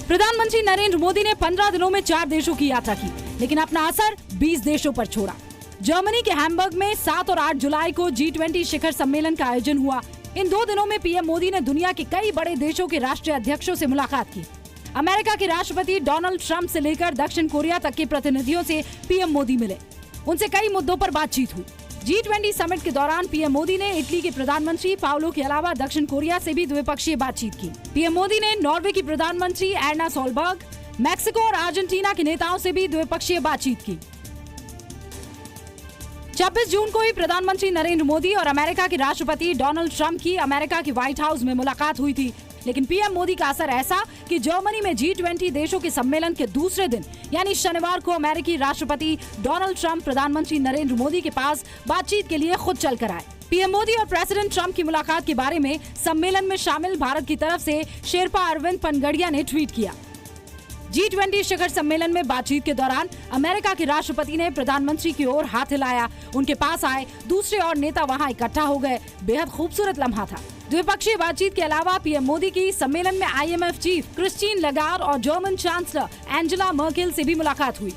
प्रधानमंत्री नरेंद्र मोदी ने 15 दिनों में 4 देशों की यात्रा की, लेकिन अपना असर 20 देशों पर छोड़ा। जर्मनी के हैम्बर्ग में 7 और 8 जुलाई को G20 शिखर सम्मेलन का आयोजन हुआ। इन 2 दिनों में पीएम मोदी ने दुनिया के कई बड़े देशों के राष्ट्रीय अध्यक्षों से मुलाकात की। अमेरिका के राष्ट्रपति डोनाल्ड ट्रंप से लेकर दक्षिण कोरिया तक के प्रतिनिधियों से पीएम मोदी मिले। उनसे कई मुद्दों पर बातचीत हुई। G20 समिट के दौरान पीएम मोदी ने इटली के प्रधानमंत्री पाओलो के अलावा दक्षिण कोरिया से भी द्विपक्षीय बातचीत की। पीएम मोदी ने नॉर्वे की प्रधानमंत्री एर्ना सोलबर्ग, मैक्सिको और अर्जेंटीना के नेताओं से भी द्विपक्षीय बातचीत की। 26 जून को ही प्रधानमंत्री नरेंद्र मोदी और अमेरिका के राष्ट्रपति डोनाल्ड ट्रंप की अमेरिका के व्हाइट हाउस में मुलाकात हुई थी, लेकिन पीएम मोदी का असर ऐसा कि जर्मनी में G20 देशों के सम्मेलन के दूसरे दिन यानी शनिवार को अमेरिकी राष्ट्रपति डोनाल्ड ट्रंप प्रधानमंत्री नरेंद्र मोदी के पास बातचीत के लिए खुद चल कर आए। पीएम मोदी और प्रेसिडेंट ट्रंप की मुलाकात के बारे में सम्मेलन में शामिल भारत की तरफ से शेरपा अरविंद पनगड़िया ने ट्वीट किया। G20 शिखर सम्मेलन में बातचीत के दौरान अमेरिका के राष्ट्रपति ने प्रधानमंत्री की ओर हाथ हिलाया, उनके पास आए, दूसरे और नेता वहां इकट्ठा हो गए। बेहद खूबसूरत लम्हा था। द्विपक्षीय बातचीत के अलावा पीएम मोदी की सम्मेलन में IMF चीफ क्रिस्टीन लगार्ड और जर्मन चांसलर एंजेला मर्केल से भी मुलाकात हुई।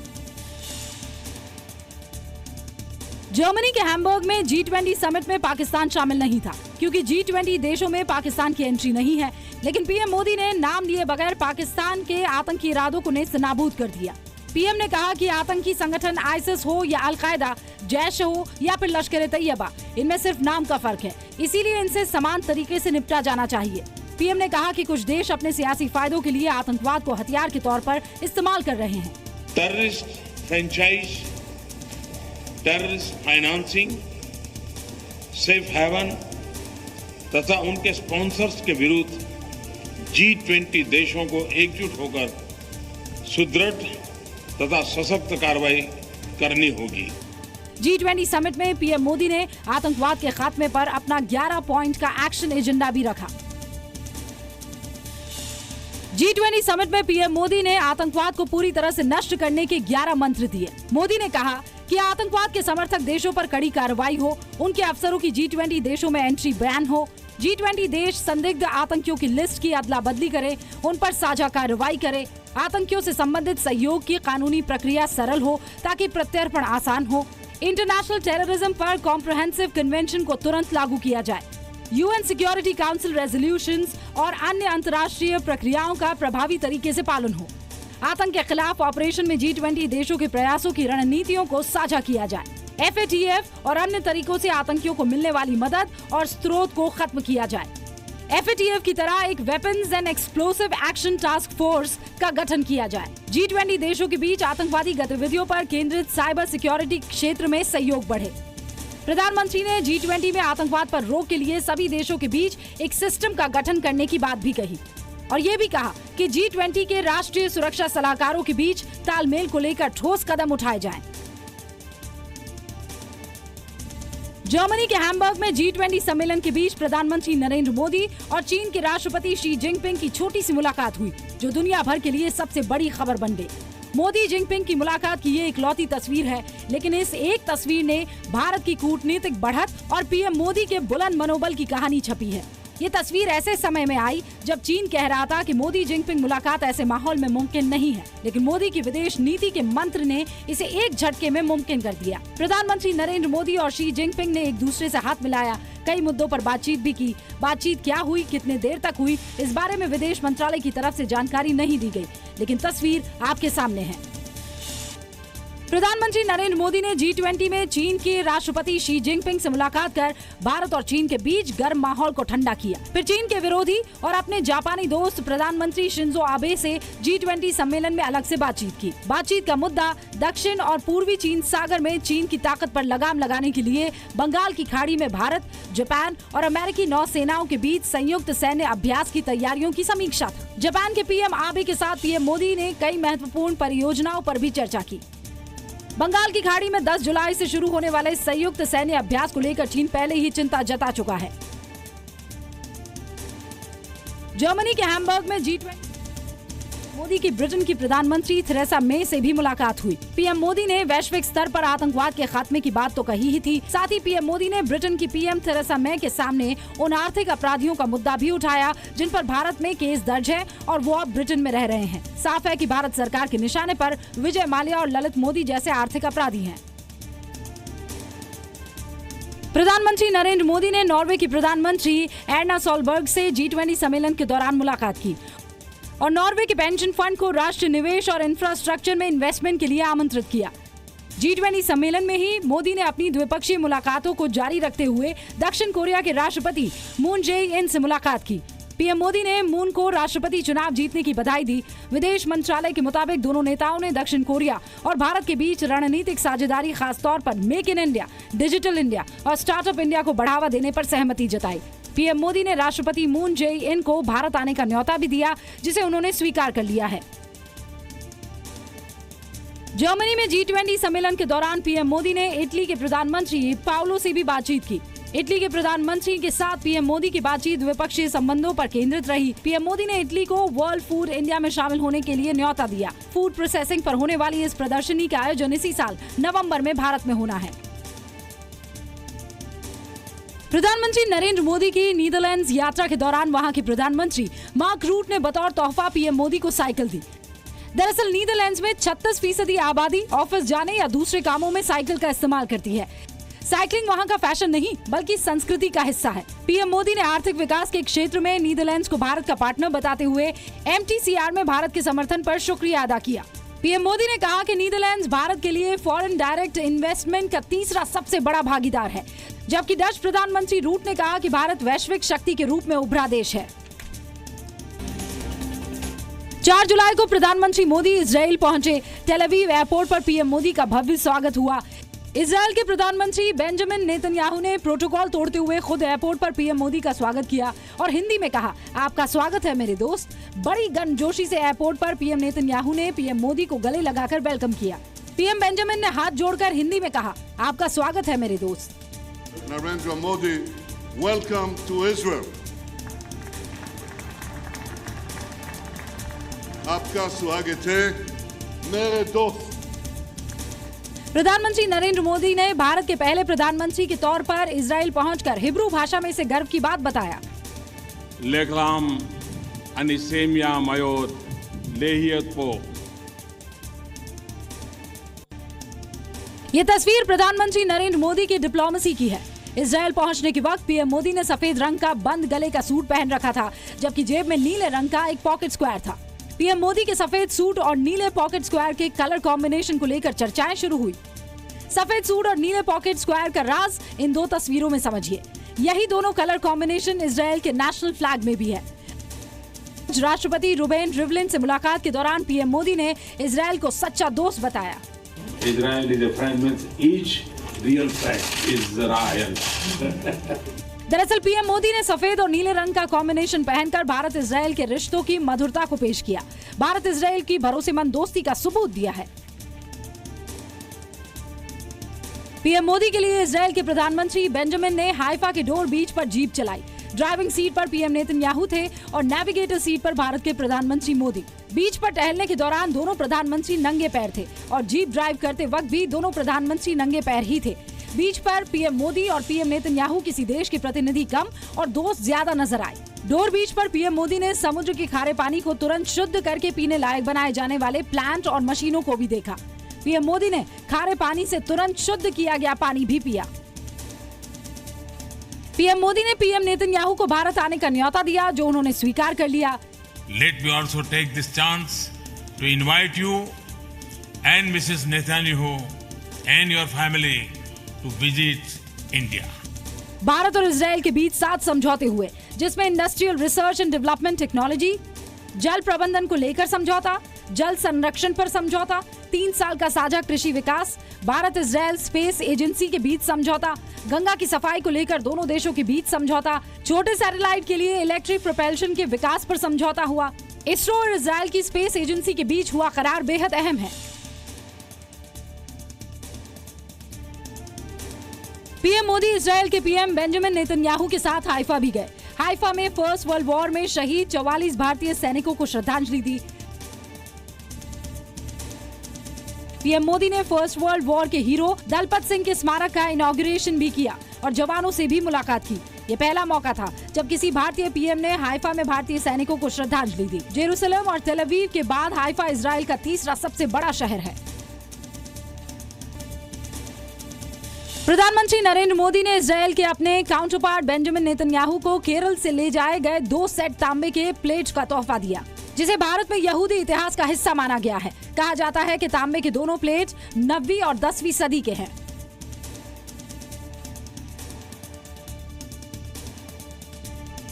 जर्मनी के हैम्बर्ग में G20 समिट में पाकिस्तान शामिल नहीं था, क्योंकि G20 देशों में पाकिस्तान की एंट्री नहीं है, लेकिन पीएम मोदी ने नाम लिए बगैर पाकिस्तान के आतंकी इरादों को नेस्तनाबूद कर दिया। पीएम ने कहा कि आतंकी संगठन आईसिस हो या अल-कायदा, जैश हो या फिर लश्कर-ए-तैयबा, इनमें सिर्फ नाम का फर्क है, इसीलिए इनसे समान तरीके से निपटा जाना चाहिए। पीएम ने कहा कि कुछ देश अपने सियासी फायदों के लिए आतंकवाद को हथियार के तौर पर इस्तेमाल कर रहे हैं। Terrorist franchise, terrorist financing, safe haven तथा उनके स्पॉन्सर्स के विरुद्ध G20 देशों को एकजुट होकर सुदृढ़ तथा सशक्त कार्रवाई करनी होगी। G20 समिट में पीएम मोदी ने आतंकवाद के खात्मे पर अपना 11 पॉइंट का एक्शन एजेंडा भी रखा। G20 समिट में पीएम मोदी ने आतंकवाद को पूरी तरह से नष्ट करने के 11 मंत्र दिए। मोदी ने कहा कि आतंकवाद के समर्थक देशों पर कड़ी कार्रवाई हो, उनके अफसरों की G20 देशों में एंट्री बैन हो, G20 देश संदिग्ध आतंकियों की लिस्ट की अदला बदली करे, उन पर साझा कार्रवाई करे, आतंकियों से संबंधित सहयोग की कानूनी प्रक्रिया सरल हो ताकि प्रत्यर्पण आसान हो, इंटरनेशनल टेररिज्म पर कॉम्प्रिहेंसिव कन्वेंशन को तुरंत लागू किया जाए, UN सिक्योरिटी काउंसिल रेजोल्यूशंस और अन्य अंतर्राष्ट्रीय प्रक्रियाओं का प्रभावी तरीके से पालन हो, आतंक के खिलाफ ऑपरेशन में G20 देशों के प्रयासों की रणनीतियों को साझा किया जाए, FATF और अन्य तरीकों से आतंकियों को मिलने वाली मदद और स्रोत को खत्म किया जाए। FATF की तरह एक weapons and explosive action task force का गठन किया जाए। G20 देशों के बीच आतंकवादी गतिविधियों पर केंद्रित साइबर सिक्योरिटी क्षेत्र में सहयोग बढ़े। प्रधानमंत्री ने G20 में आतंकवाद पर रोक के लिए सभी देशों के बीच एक सिस्टम का गठन करने की बात भी कही और ये भी कहा कि G20 के राष्ट्रीय सुरक्षा सलाहकारों के बीच तालमेल को लेकर ठोस कदम उठाए जाएं। जर्मनी के हैम्बर्ग में G20 सम्मेलन के बीच प्रधानमंत्री नरेंद्र मोदी और चीन के राष्ट्रपति शी जिनपिंग की छोटी सी मुलाकात हुई, जो दुनिया भर के लिए सबसे बड़ी खबर बन गई। मोदी जिनपिंग की मुलाकात की ये इकलौती तस्वीर है, लेकिन इस एक तस्वीर ने भारत की कूटनीतिक बढ़त और पीएम मोदी के बुलंद मनोबल की कहानी छपी है। ये तस्वीर ऐसे समय में आई जब चीन कह रहा था कि मोदी जिनपिंग मुलाकात ऐसे माहौल में मुमकिन नहीं है, लेकिन मोदी की विदेश नीति के मंत्र ने इसे एक झटके में मुमकिन कर दिया। प्रधानमंत्री नरेंद्र मोदी और शी जिनपिंग ने एक दूसरे से हाथ मिलाया, कई मुद्दों पर बातचीत भी की। बातचीत क्या हुई, कितने देर तक हुई, इस बारे में विदेश मंत्रालय की तरफ से जानकारी नहीं दी गई, लेकिन तस्वीर आपके सामने है। प्रधानमंत्री नरेंद्र मोदी ने G20 में चीन के राष्ट्रपति शी जिनपिंग से मुलाकात कर भारत और चीन के बीच गर्म माहौल को ठंडा किया। फिर चीन के विरोधी और अपने जापानी दोस्त प्रधानमंत्री शिंजो आबे से G20 सम्मेलन में अलग से बातचीत की। बातचीत का मुद्दा दक्षिण और पूर्वी चीन सागर में चीन की ताकत पर लगाम लगाने के लिए बंगाल की खाड़ी में भारत, जापान और अमेरिकी नौसेनाओं के बीच संयुक्त सैन्य अभ्यास की तैयारियों की समीक्षा था। जापान के पीएम आबे के साथ पीएम मोदी ने कई महत्वपूर्ण परियोजनाओं पर भी चर्चा की। बंगाल की खाड़ी में 10 जुलाई से शुरू होने वाले संयुक्त सैन्य अभ्यास को लेकर चीन पहले ही चिंता जता चुका है। जर्मनी के हैम्बर्ग में मोदी की ब्रिटेन की प्रधानमंत्री थेरेसा मे से भी मुलाकात हुई। पीएम मोदी ने वैश्विक स्तर पर आतंकवाद के खात्मे की बात तो कही ही थी, साथ ही पीएम मोदी ने ब्रिटेन की पीएम थेरेसा मे के सामने उन आर्थिक अपराधियों का मुद्दा भी उठाया जिन पर भारत में केस दर्ज है और वो अब ब्रिटेन में रह रहे हैं। साफ है कि भारत सरकार के निशाने पर विजय माल्या और ललित मोदी जैसे आर्थिक अपराधी हैं। प्रधानमंत्री नरेंद्र मोदी ने नॉर्वे की प्रधानमंत्री एर्ना सोलबर्ग से G20 सम्मेलन के दौरान मुलाकात की और नॉर्वे के पेंशन फंड को राष्ट्रीय निवेश और इंफ्रास्ट्रक्चर में इन्वेस्टमेंट के लिए आमंत्रित किया। G20 सम्मेलन में ही मोदी ने अपनी द्विपक्षीय मुलाकातों को जारी रखते हुए दक्षिण कोरिया के राष्ट्रपति मून जे-इन से मुलाकात की। पीएम मोदी ने मून को राष्ट्रपति चुनाव जीतने की बधाई दी। विदेश मंत्रालय के मुताबिक दोनों नेताओं ने दक्षिण कोरिया और भारत के बीच रणनीतिक साझेदारी, खासतौर पर make in India, digital India और स्टार्टअप इंडिया को बढ़ावा देने पर सहमति जताई। पीएम मोदी ने राष्ट्रपति मून जे-इन को भारत आने का न्योता भी दिया, जिसे उन्होंने स्वीकार कर लिया है। जर्मनी में G20 सम्मेलन के दौरान पीएम मोदी ने इटली के प्रधानमंत्री पाओलो से भी बातचीत की। इटली के प्रधानमंत्री के साथ पीएम मोदी की बातचीत द्विपक्षीय संबंधों पर केंद्रित रही। पीएम मोदी ने इटली को वर्ल्ड फूड इंडिया में शामिल होने के लिए न्योता दिया। फूड प्रोसेसिंग पर होने वाली इस प्रदर्शनी का आयोजन इसी साल नवंबर में भारत में होना है। प्रधानमंत्री नरेंद्र मोदी की नीदरलैंड्स यात्रा के दौरान वहां के प्रधानमंत्री मार्क रूट ने बतौर तोहफा पीएम मोदी को साइकिल दी। दरअसल नीदरलैंड्स में 36% आबादी ऑफिस जाने या दूसरे कामों में साइकिल का इस्तेमाल करती है। साइकिलिंग वहां का फैशन नहीं बल्कि संस्कृति का हिस्सा है। पीएम मोदी ने आर्थिक विकास के क्षेत्र में नीदरलैंड्स को भारत का पार्टनर बताते हुए MTCR में भारत के समर्थन पर शुक्रिया अदा किया। पीएम मोदी ने कहा कि नीदरलैंड्स भारत के लिए फॉरेन डायरेक्ट इन्वेस्टमेंट का तीसरा सबसे बड़ा भागीदार है, जबकि डच प्रधानमंत्री रूट ने कहा कि भारत वैश्विक शक्ति के रूप में उभरा देश है। 4 जुलाई को प्रधानमंत्री मोदी इजराइल पहुंचे। टेल अवीव एयरपोर्ट पर पीएम मोदी का भव्य स्वागत हुआ। इजराइल के प्रधानमंत्री बेंजामिन नेतन्याहू ने प्रोटोकॉल तोड़ते हुए खुद एयरपोर्ट पर पीएम मोदी का स्वागत किया और हिंदी में कहा, आपका स्वागत है मेरे दोस्त। बड़ी गर्मजोशी से एयरपोर्ट पर पीएम नेतन्याहू ने पीएम मोदी को गले लगाकर वेलकम किया। पीएम बेंजामिन ने हाथ जोड़कर हिंदी में कहा, आपका स्वागत है मेरे दोस्त। Narendra Modi, welcome to Israel. आपका स्वागत है मेरे दोस्त। प्रधानमंत्री नरेंद्र मोदी ने भारत के पहले प्रधानमंत्री के तौर पर इजराइल पहुंचकर हिब्रू भाषा में इसे गर्व की बात बताया। लेग्राम अनिसेमिया मयोद लेहियत पो। ये तस्वीर प्रधानमंत्री नरेंद्र मोदी की डिप्लोमेसी की है। इजराइल पहुंचने के वक्त पीएम मोदी ने सफेद रंग का बंद गले का सूट पहन रखा था, जबकि जेब में नीले रंग का एक पॉकेट स्क्वायर था। पीएम मोदी के सफेद सूट और नीले पॉकेट स्क्वायर के कलर कॉम्बिनेशन को लेकर चर्चाएं शुरू हुई। सफेद सूट और नीले पॉकेट स्क्वायर का राज इन दो तस्वीरों में समझिए। यही दोनों कलर कॉम्बिनेशन इजराइल के नेशनल फ्लैग में भी है। राष्ट्रपति रुबेन रिवलिन से मुलाकात के दौरान पीएम मोदी ने इजराइल को सच्चा दोस्त बताया। Israel is a friend, means each real friend is Israel. दरअसल पीएम मोदी ने सफेद और नीले रंग का कॉम्बिनेशन पहनकर भारत इजराइल के रिश्तों की मधुरता को पेश किया। भारत इजराइल की भरोसेमंद दोस्ती का सबूत दिया है। पीएम मोदी के लिए इजराइल के प्रधानमंत्री बेंजामिन ने हाइफा के डोर बीच पर जीप चलाई। ड्राइविंग सीट पर पीएम नेतन्याहू थे और नेविगेटर सीट पर भारत के प्रधानमंत्री मोदी। बीच पर टहलने के दौरान दोनों प्रधानमंत्री नंगे पैर थे और जीप ड्राइव करते वक्त भी दोनों प्रधानमंत्री नंगे पैर ही थे। बीच पर पीएम मोदी और पीएम नेतन्याहू किसी देश के प्रतिनिधि कम और दोस्त ज्यादा नजर आए। डोर बीच पर पीएम मोदी ने समुद्र के खारे पानी को तुरंत शुद्ध करके पीने लायक बनाए जाने वाले प्लांट और मशीनों को भी देखा। पीएम मोदी ने खारे पानी से तुरंत शुद्ध किया गया पानी भी पिया। पीएम मोदी ने पीएम नेतन्याहू को भारत आने का न्योता दिया, जो उन्होंने स्वीकार कर लिया। Let me also take this chance to invite you and Mrs. Netanyahu and your family to visit India. Bharat और इजराइल के बीच 7 समझौते हुए, जिसमें industrial research and development technology, जल प्रबंधन को लेकर समझौता, जल संरक्षण पर समझौता, 3 साल का साझा कृषि विकास, भारत इजराइल स्पेस एजेंसी के बीच समझौता, गंगा की सफाई को लेकर दोनों देशों के बीच समझौता, छोटे सैटेलाइट के लिए इलेक्ट्रिक प्रोपल्शन के विकास पर समझौता हुआ। इसरो और इजराइल की स्पेस एजेंसी के बीच हुआ करार बेहद अहम है। पीएम मोदी इजराइल के पीएम बेंजामिन नेतन्याहू के साथ हाइफा भी गए। हाइफा में फर्स्ट वर्ल्ड वॉर में शहीद 44 भारतीय सैनिकों को श्रद्धांजलि दी। पीएम मोदी ने फर्स्ट वर्ल्ड वॉर के हीरो दलपत सिंह के स्मारक का इनॉग्रेशन भी किया और जवानों से भी मुलाकात की। ये पहला मौका था जब किसी भारतीय पीएम ने हाइफा में भारतीय सैनिकों को श्रद्धांजलि दी। जेरूसलम और तेल अवीव के बाद हाइफा इजराइल का तीसरा सबसे बड़ा शहर है। प्रधानमंत्री नरेंद्र मोदी ने इजराइल के अपने काउंटरपार्ट बेंजामिन नेतन्याहू को केरल से ले जाए गए 2 सेट तांबे के प्लेट का तोहफा दिया, जिसे भारत में यहूदी इतिहास का हिस्सा माना गया है। कहा जाता है कि तांबे के दोनों प्लेट 9वीं और 10वीं सदी के हैं।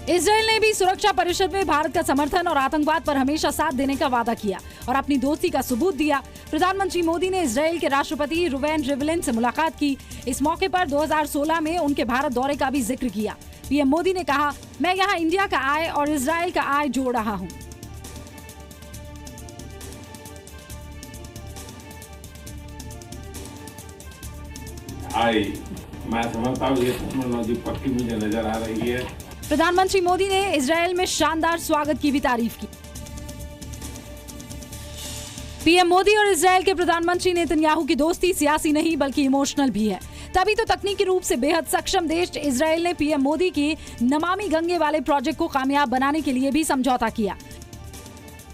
इजराइल ने भी सुरक्षा परिषद में भारत का समर्थन और आतंकवाद पर हमेशा साथ देने का वादा किया और अपनी दोस्ती का सबूत दिया। प्रधानमंत्री मोदी ने इजराइल के राष्ट्रपति रुवेन रिवलिन से मुलाकात की। इस मौके पर 2016 में उनके भारत दौरे का भी जिक्र किया। पीएम मोदी ने कहा, मैं यहाँ इंडिया का आय और इजराइल का आय जोड़ रहा हूँ। मैं समझता हूँ ये टेक्नोलॉजी पक्की मुझे नजर आ रही है। प्रधानमंत्री मोदी ने इजराइल में शानदार स्वागत की भी तारीफ की। पीएम मोदी और इजराइल के प्रधानमंत्री नेतन्याहू की दोस्ती सियासी नहीं बल्कि इमोशनल भी है। तभी तो तकनीकी रूप से बेहद सक्षम देश इजराइल ने पीएम मोदी की नमामि गंगे वाले प्रोजेक्ट को कामयाब बनाने के लिए भी समझौता किया।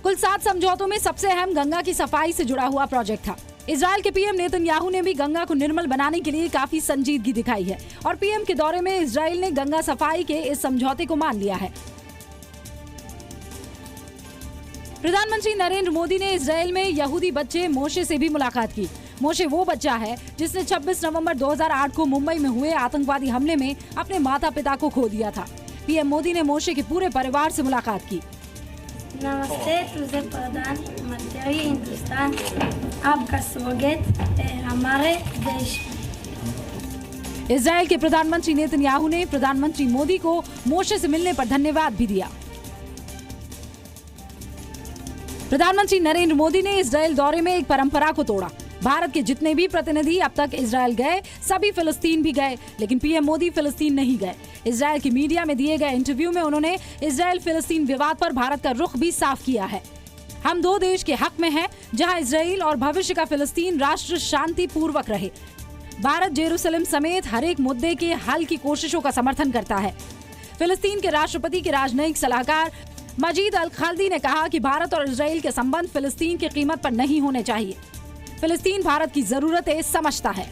कुल 7 समझौतों में सबसे अहम गंगा की सफाई से जुड़ा हुआ प्रोजेक्ट था। इजराइल के पीएम नेतन्याहू ने भी गंगा को निर्मल बनाने के लिए काफी संजीदगी दिखाई है और पीएम के दौरे में इजराइल ने गंगा सफाई के इस समझौते को मान लिया है। प्रधानमंत्री नरेंद्र मोदी ने इजराइल में यहूदी बच्चे मोशे से भी मुलाकात की। मोशे वो बच्चा है जिसने 26 नवंबर 2008 को मुंबई में हुए आतंकवादी हमले में अपने माता पिता को खो दिया था। पीएम मोदी ने मोशे के पूरे परिवार से मुलाकात की। नमस्ते, तुझे प्रधानमंत्री हिंदुस्तान, आपका स्वागत है हमारे देश। इजराइल के प्रधानमंत्री नेतन्याहू ने प्रधानमंत्री मोदी को मोशे से मिलने पर धन्यवाद भी दिया। प्रधानमंत्री नरेंद्र मोदी ने इजराइल दौरे में एक परंपरा को तोड़ा। भारत के जितने भी प्रतिनिधि अब तक इजराइल गए सभी फिलिस्तीन भी गए, लेकिन पीएम मोदी फिलिस्तीन नहीं गए। इजराइल की मीडिया में दिए गए इंटरव्यू में उन्होंने इजराइल फिलिस्तीन विवाद पर भारत का रुख भी साफ किया है। हम 2 देश के हक में हैं, जहां इजराइल और भविष्य का फिलिस्तीन राष्ट्र शांति पूर्वक रहे। भारत जेरूसलम समेत हर एक मुद्दे के हल की कोशिशों का समर्थन करता है। फिलिस्तीन के राष्ट्रपति के राजनयिक सलाहकार मजीद अल खाल्दी ने कहा कि भारत और इजराइल के संबंध फिलिस्तीन की कीमत पर नहीं होने चाहिए। फिलिस्तीन भारत की जरूरतें समझता है।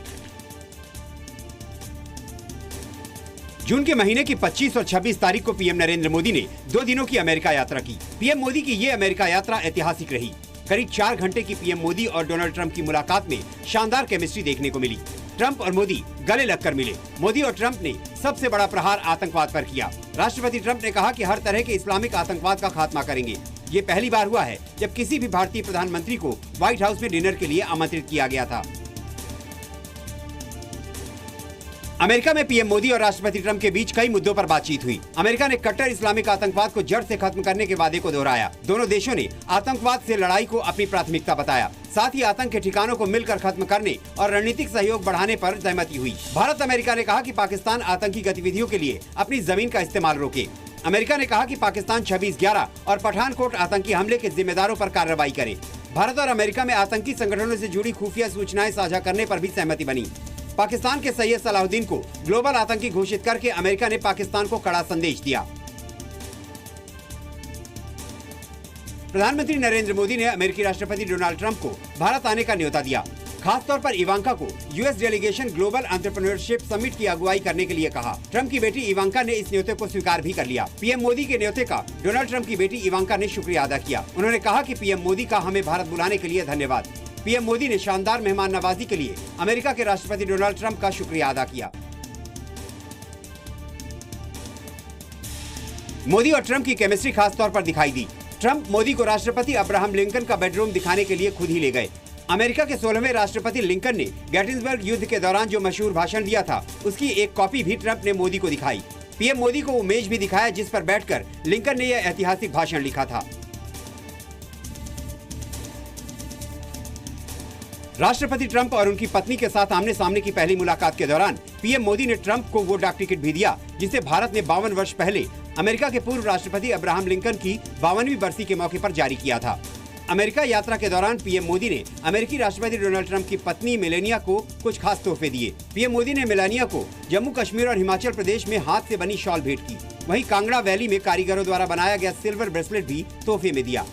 जून के महीने की 25 और 26 तारीख को पीएम नरेंद्र मोदी ने 2 दिनों की अमेरिका यात्रा की। पीएम मोदी की ये अमेरिका यात्रा ऐतिहासिक रही। करीब 4 घंटे की पीएम मोदी और डोनाल्ड ट्रंप की मुलाकात में शानदार केमिस्ट्री देखने को मिली। ट्रंप और मोदी गले लगकर मिले। मोदी और ट्रंप ने सबसे बड़ा प्रहार आतंकवाद पर किया। राष्ट्रपति ट्रंप ने कहा कि हर तरह के इस्लामिक आतंकवाद का खात्मा करेंगे। ये पहली बार हुआ है जब किसी भी भारतीय प्रधानमंत्री को व्हाइट हाउस में डिनर के लिए आमंत्रित किया गया था। अमेरिका में पीएम मोदी और राष्ट्रपति ट्रंप के बीच कई मुद्दों पर बातचीत हुई। अमेरिका ने कट्टर इस्लामिक आतंकवाद को जड़ से खत्म करने के वादे को दोहराया। दोनों देशों ने आतंकवाद से लड़ाई को अपनी प्राथमिकता बताया। साथ ही आतंक के ठिकानों को मिलकर खत्म करने और रणनीतिक सहयोग बढ़ाने पर सहमति हुई। भारत अमेरिका ने कहा कि पाकिस्तान आतंकी गतिविधियों के लिए अपनी जमीन का इस्तेमाल रोके। अमेरिका ने कहा कि पाकिस्तान 26/11 और पठानकोट आतंकी हमले के जिम्मेदारों पर कार्रवाई करे। भारत और अमेरिका में आतंकी संगठनों से जुड़ी खुफिया सूचनाएं साझा करने पर भी सहमति बनी। पाकिस्तान के सैयद सलाहुद्दीन को ग्लोबल आतंकी घोषित करके अमेरिका ने पाकिस्तान को कड़ा संदेश दिया। प्रधानमंत्री नरेंद्र मोदी ने अमेरिकी राष्ट्रपति डोनाल्ड ट्रंप को भारत आने का न्योता दिया। खासतौर पर इवांका को US delegation global entrepreneurship summit की अगुवाई करने के लिए कहा। ट्रंप की बेटी इवांका ने इस न्योते को स्वीकार भी कर लिया। पीएम मोदी के न्योते का डोनाल्ड ट्रंप की बेटी इवांका ने शुक्रिया अदा किया। उन्होंने कहा कि पीएम मोदी का हमें भारत बुलाने के लिए धन्यवाद। पीएम मोदी ने शानदार मेहमान नवाजी के लिए अमेरिका के राष्ट्रपति डोनाल्ड ट्रंप का शुक्रिया अदा किया। मोदी और ट्रंप की केमिस्ट्री खास तौर पर दिखाई दी। ट्रंप मोदी को राष्ट्रपति अब्राहम लिंकन का बेडरूम दिखाने के लिए खुद ही ले गए। अमेरिका के 16वें राष्ट्रपति लिंकन ने गेटिसबर्ग युद्ध के दौरान जो मशहूर भाषण दिया था, उसकी एक कॉपी भी ट्रंप ने मोदी को दिखाई। पीएम मोदी को वो मेज भी दिखाया जिस पर बैठकर लिंकन ने यह ऐतिहासिक भाषण लिखा था। राष्ट्रपति ट्रंप और उनकी पत्नी के साथ आमने सामने की पहली मुलाकात के दौरान पीएम मोदी ने ट्रंप को वो डाक टिकट भी दिया जिसे भारत ने 52 वर्ष पहले अमेरिका के पूर्व राष्ट्रपति अब्राहम लिंकन की 52वीं बरसी के मौके पर जारी किया था। अमेरिका यात्रा के दौरान पीएम मोदी ने अमेरिकी राष्ट्रपति डोनाल्ड ट्रंप की पत्नी मेलानिया को कुछ खास तोहफे दिए। पीएम मोदी ने मेलानिया को जम्मू कश्मीर और हिमाचल प्रदेश में हाथ से बनी शॉल भेंट की। वहीं कांगड़ा वैली में कारीगरों द्वारा बनाया गया सिल्वर ब्रेसलेट भी तोहफे में दिया।